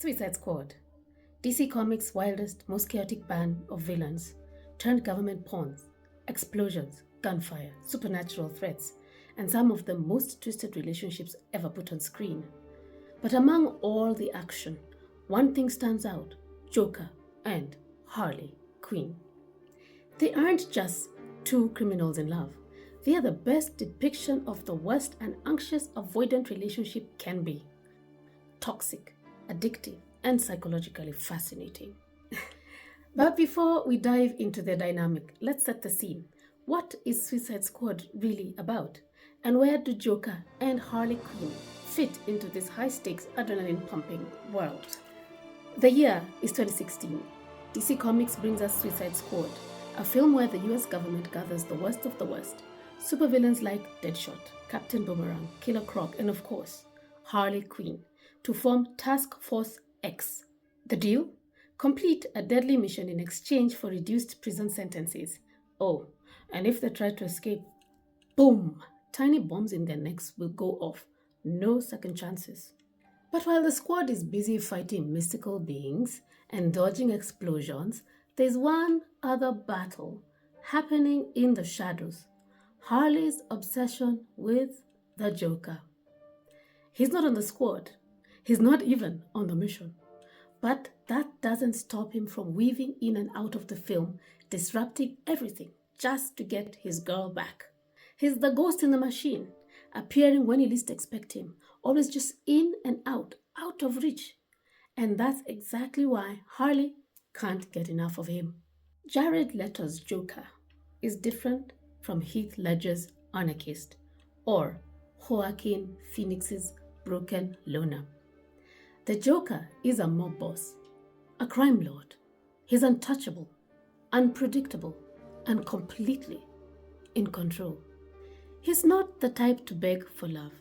Suicide Squad, DC Comics' wildest, most chaotic band of villains, turned government pawns, explosions, gunfire, supernatural threats, and some of the most twisted relationships ever put on screen. But among all the action, one thing stands out: Joker and Harley Quinn. They aren't just two criminals in love. They are the best depiction of the worst an anxious-avoidant relationship can be. Toxic, addictive, and psychologically fascinating. But before we dive into their dynamic, let's set the scene. What is Suicide Squad really about? And where do Joker and Harley Quinn fit into this high-stakes, adrenaline-pumping world? The year is 2016. DC Comics brings us Suicide Squad, a film where the US government gathers the worst of the worst, supervillains like Deadshot, Captain Boomerang, Killer Croc, and of course, Harley Quinn, to form Task Force X. The deal? Complete a deadly mission in exchange for reduced prison sentences. Oh, and if they try to escape, boom! Tiny bombs in their necks will go off. No second chances. But while the squad is busy fighting mystical beings and dodging explosions, there's one other battle happening in the shadows. Harley's obsession with the Joker. He's not on the squad. He's not even on the mission. But that doesn't stop him from weaving in and out of the film, disrupting everything just to get his girl back. He's the ghost in the machine, appearing when you least expect him, always just in and out of reach. And that's exactly why Harley can't get enough of him. Jared Leto's Joker is different from Heath Ledger's Anarchist or Joaquin Phoenix's Broken Loner. The Joker is a mob boss, a crime lord. He's untouchable, unpredictable, and completely in control. He's not the type to beg for love.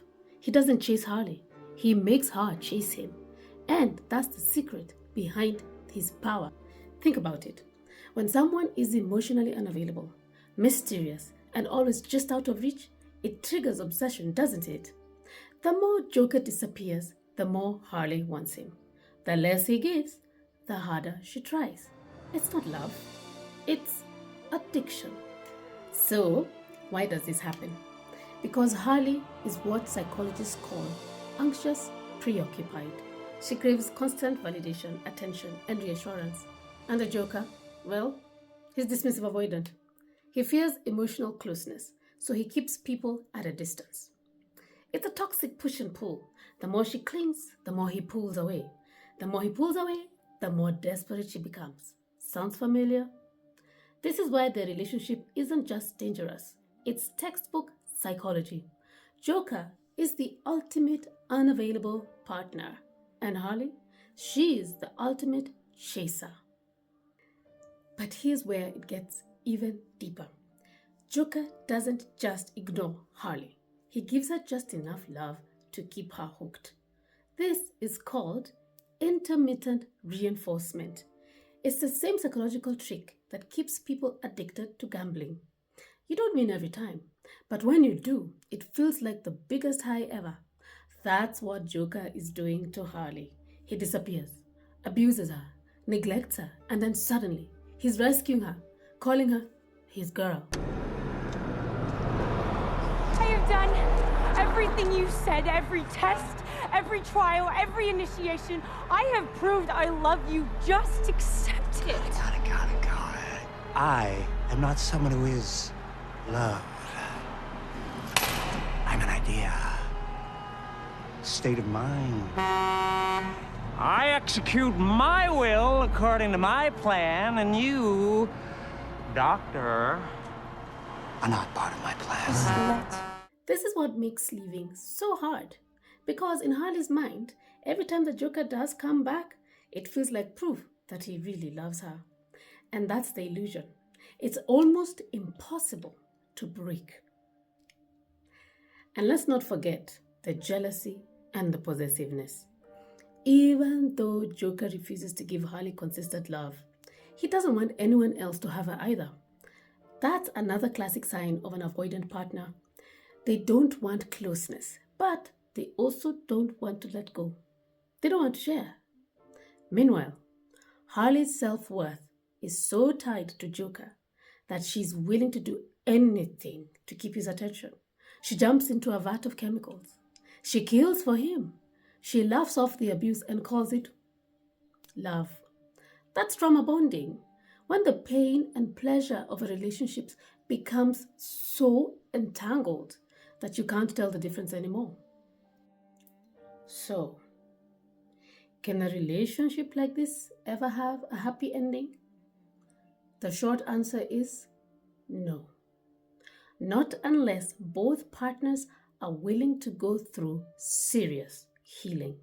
He doesn't chase Harley. He makes her chase him. And that's the secret behind his power. Think about it. When someone is emotionally unavailable, mysterious, and always just out of reach, it triggers obsession, doesn't it? The more Joker disappears, the more Harley wants him. The less he gives, the harder she tries. It's not love. It's addiction. So, why does this happen? Because Harley is what psychologists call anxious, preoccupied. She craves constant validation, attention, and reassurance. And the Joker, well, he's dismissive avoidant. He fears emotional closeness, so he keeps people at a distance. It's a toxic push and pull. The more she clings, the more he pulls away. The more he pulls away, the more desperate she becomes. Sounds familiar? This is why their relationship isn't just dangerous. It's textbook psychology. Joker is the ultimate unavailable partner. And Harley, she is the ultimate chaser. But here's where it gets even deeper. Joker doesn't just ignore Harley. He gives her just enough love to keep her hooked. This is called intermittent reinforcement. It's the same psychological trick that keeps people addicted to gambling. You don't win every time, but when you do, it feels like the biggest high ever. That's what Joker is doing to Harley. He disappears, abuses her, neglects her, and then suddenly he's rescuing her, calling her his girl. I have done everything you said, every test, every trial, every initiation. I have proved I love you. Just accept it. Got it. I am not someone who is loved. I'm an idea. State of mind. I execute my will according to my plan, and you, Doctor, are not part of my plan. This is what makes leaving so hard. Because in Harley's mind, every time the Joker does come back, it feels like proof that he really loves her. And that's the illusion. It's almost impossible to break. And let's not forget the jealousy and the possessiveness. Even though Joker refuses to give Harley consistent love, he doesn't want anyone else to have her either. That's another classic sign of an avoidant partner. They don't want closeness, but they also don't want to let go. They don't want to share. Meanwhile, Harley's self-worth is so tied to Joker that she's willing to do anything to keep his attention. She jumps into a vat of chemicals. She kills for him. She laughs off the abuse and calls it love. That's trauma bonding. When the pain and pleasure of a relationship becomes so entangled that you can't tell the difference anymore. So, can a relationship like this ever have a happy ending? The short answer is no. Not unless both partners are willing to go through serious healing.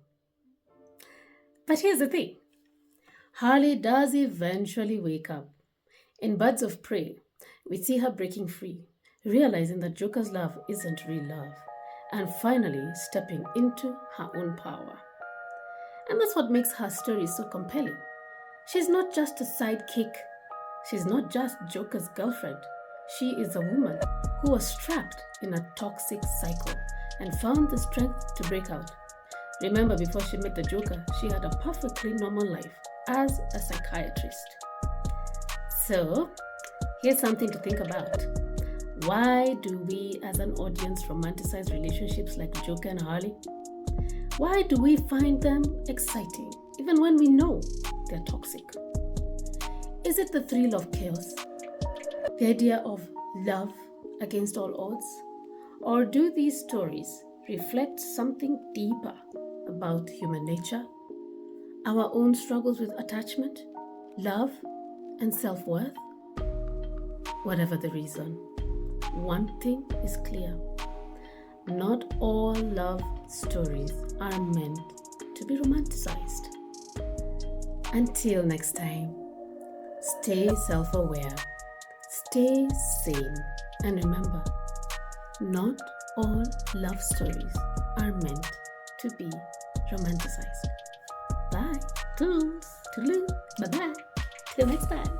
But here's the thing. Harley does eventually wake up. In Birds of Prey, we see her breaking free, realizing that Joker's love isn't real love, and finally stepping into her own power. And that's what makes her story so compelling. She's not just a sidekick. She's not just Joker's girlfriend. She is a woman who was trapped in a toxic cycle and found the strength to break out. Remember, before she met the Joker, she had a perfectly normal life as a psychiatrist. So, here's something to think about. Why do we as an audience romanticize relationships like Joker and Harley? Why do we find them exciting, even when we know they're toxic? Is it the thrill of chaos? The idea of love against all odds? Or do these stories reflect something deeper about human nature? Our own struggles with attachment, love, and self-worth? Whatever the reason, one thing is clear. Not all love stories are meant to be romanticized. Until next time, stay self-aware, stay sane, and remember, not all love stories are meant to be romanticized. Bye. Toodles. Toodaloo. Bye-bye. Till next time.